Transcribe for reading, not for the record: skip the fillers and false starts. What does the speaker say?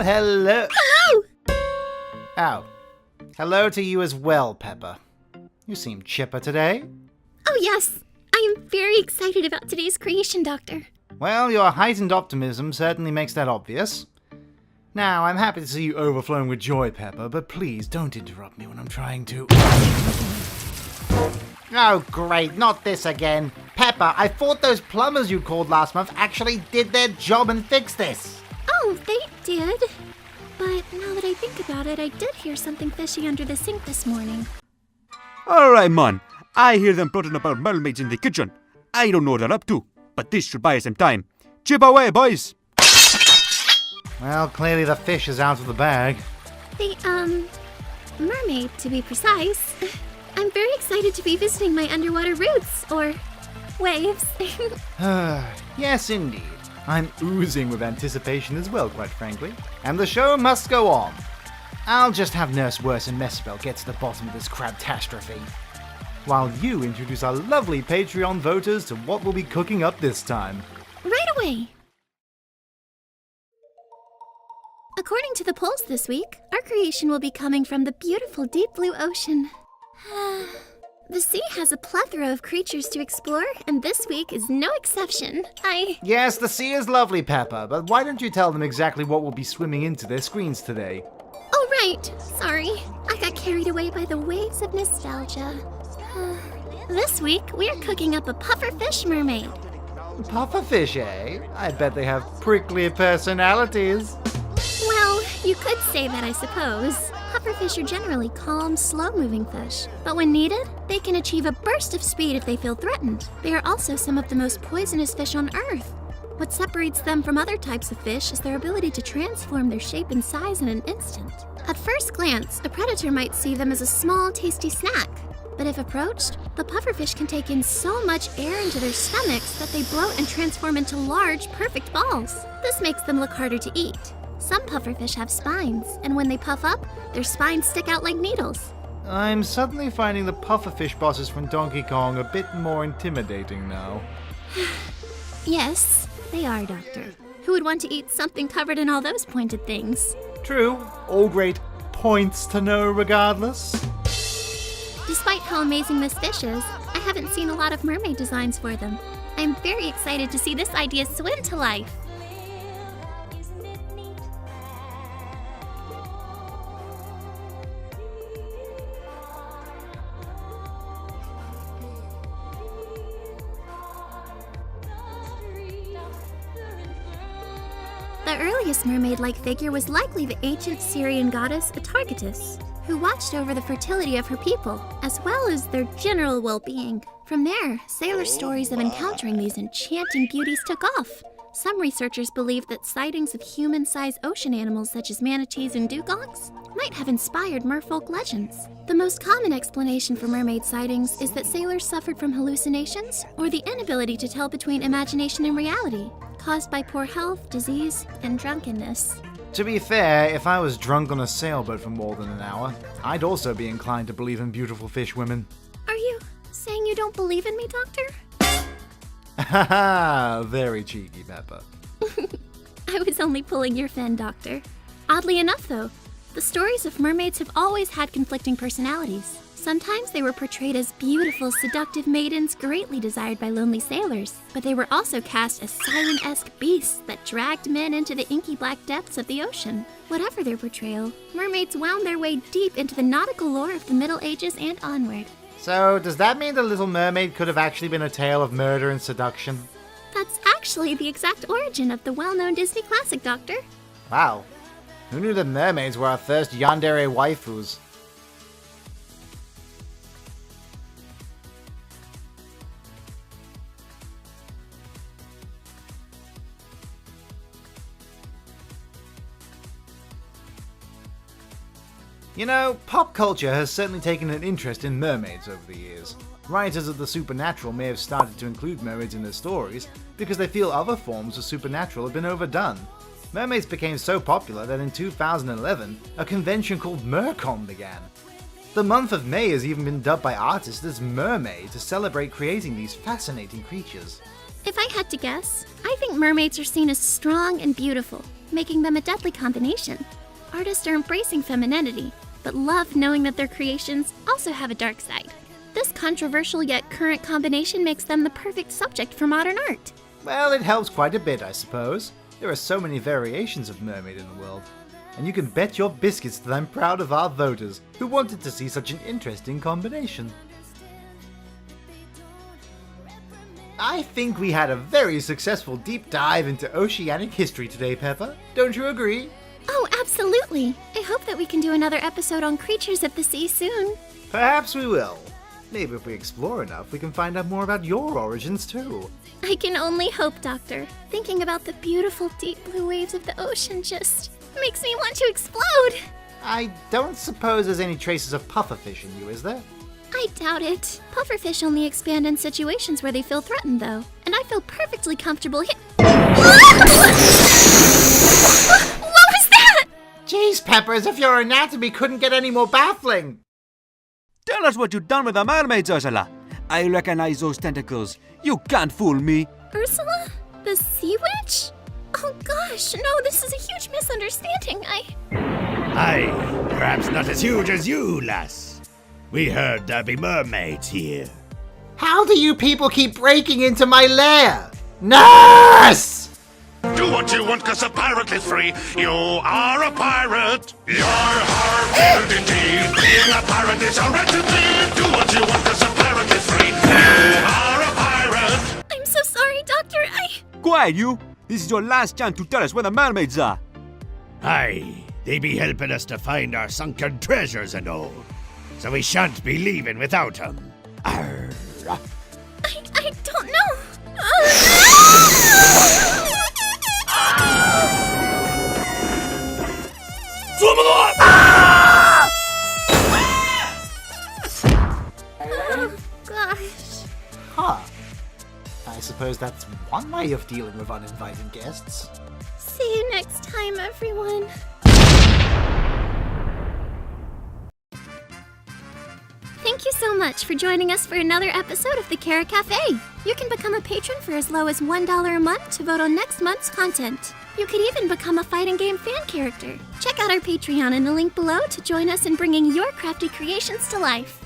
hello. Hello! Oh. Hello to you as well, Pepper. You seem chipper today. Oh yes, I am very excited about today's creation, Doctor. Well, your heightened optimism certainly makes that obvious. Now, I'm happy to see you overflowing with joy, Pepper, but please don't interrupt me when I'm trying to... Oh, great, not this again. Pepper, I thought those plumbers you called last month actually did their job and fixed this. Oh, they did. But now that I think about it, I did hear something fishy under the sink this morning. Alright, man. I hear them plotting about mermaids in the kitchen. I don't know what they're up to, but this should buy us some time. Chip away, boys! Well, clearly the fish is out of the bag. The, mermaid, to be precise. I'm very excited to be visiting my underwater roots, or waves. Yes, indeed. I'm oozing with anticipation as well, quite frankly. And the show must go on. I'll just have Nurse Worse and Messspell get to the bottom of this crabtastrophe, while you introduce our lovely Patreon voters to what we'll be cooking up this time. Right away! According to the polls this week, our creation will be coming from the beautiful deep blue ocean. The sea has a plethora of creatures to explore, and this week is no exception. Yes, the sea is lovely, Pepper, but why don't you tell them exactly what will be swimming into their screens today? Oh, right. Sorry. I got carried away by the waves of nostalgia. This week, we're cooking up a pufferfish mermaid. Pufferfish, eh? I bet they have prickly personalities. Well, you could say that, I suppose. Pufferfish are generally calm, slow-moving fish, but when needed, they can achieve a burst of speed if they feel threatened. They are also some of the most poisonous fish on Earth. What separates them from other types of fish is their ability to transform their shape and size in an instant. At first glance, a predator might see them as a small, tasty snack, but if approached, the pufferfish can take in so much air into their stomachs that they bloat and transform into large, perfect balls. This makes them look harder to eat. Some pufferfish have spines, and when they puff up, their spines stick out like needles. I'm suddenly finding the pufferfish bosses from Donkey Kong a bit more intimidating now. Yes, they are, Doctor. Who would want to eat something covered in all those pointed things? True, all great points to know regardless. Despite how amazing this fish is, I haven't seen a lot of mermaid designs for them. I'm very excited to see this idea swim to life. The earliest mermaid-like figure was likely the ancient Syrian goddess Atargatis, who watched over the fertility of her people, as well as their general well-being. From there, sailor stories of encountering these enchanting beauties took off. Some researchers believe that sightings of human-sized ocean animals such as manatees and dugongs might have inspired merfolk legends. The most common explanation for mermaid sightings is that sailors suffered from hallucinations or the inability to tell between imagination and reality, caused by poor health, disease, and drunkenness. To be fair, if I was drunk on a sailboat for more than an hour, I'd also be inclined to believe in beautiful fish women. Are you saying you don't believe in me, Doctor? Haha, very cheeky, Pepper. I was only pulling your fin, Doctor. Oddly enough, though, the stories of mermaids have always had conflicting personalities. Sometimes they were portrayed as beautiful, seductive maidens greatly desired by lonely sailors, but they were also cast as siren-esque beasts that dragged men into the inky black depths of the ocean. Whatever their portrayal, mermaids wound their way deep into the nautical lore of the Middle Ages and onward. So, does that mean The Little Mermaid could have actually been a tale of murder and seduction? That's actually the exact origin of the well-known Disney classic, Doctor. Wow. Who knew that mermaids were our first yandere waifus? You know, pop culture has certainly taken an interest in mermaids over the years. Writers of the supernatural may have started to include mermaids in their stories because they feel other forms of supernatural have been overdone. Mermaids became so popular that in 2011, a convention called MerCon began. The month of May has even been dubbed by artists as Mermaid to celebrate creating these fascinating creatures. If I had to guess, I think mermaids are seen as strong and beautiful. making them a deadly combination. Artists are embracing femininity, but love knowing that their creations also have a dark side. This controversial yet current combination makes them the perfect subject for modern art. Well, it helps quite a bit, I suppose. There are so many variations of mermaid in the world. And you can bet your biscuits that I'm proud of our voters, who wanted to see such an interesting combination. I think we had a very successful deep dive into oceanic history today, Peppa. Don't you agree? Oh, absolutely! I hope that we can do another episode on creatures of the sea soon. Perhaps we will. Maybe if we explore enough, we can find out more about your origins too. I can only hope, Doctor. Thinking about the beautiful deep blue waves of the ocean just makes me want to explode! I don't suppose there's any traces of pufferfish in you, is there? I doubt it. Pufferfish only expand in situations where they feel threatened, though. And I feel perfectly comfortable What was that? Jeez, Pepper, as if your anatomy couldn't get any more baffling! Tell us what you've done with the mermaids, Ursula. I recognize those tentacles. You can't fool me. Ursula? The sea witch? Oh gosh, no, this is a huge misunderstanding. Aye, perhaps not as huge as you, lass. We heard there be mermaids here. How do you people keep breaking into my lair? Nurse! Do what you want, cause a pirate is free. You are a pirate. Your heart indeed. Being a pirate is a right to be. Do what you want, cause a pirate is free. You are a pirate. I'm so sorry, Doctor. Quiet, you. This is your last chance to tell us where the mermaids are. Aye, they be helping us to find our sunken treasures and all. So we shan't be leaving without 'em. Arr. I don't know. Oh, gosh. Huh. I suppose that's one way of dealing with uninvited guests. See you next time, everyone. Thank you so much for joining us for another episode of the Chara-Cafe. You can become a patron for as low as $1 a month to vote on next month's content. You could even become a fighting game fan character. Check out our Patreon in the link below to join us in bringing your crafty creations to life.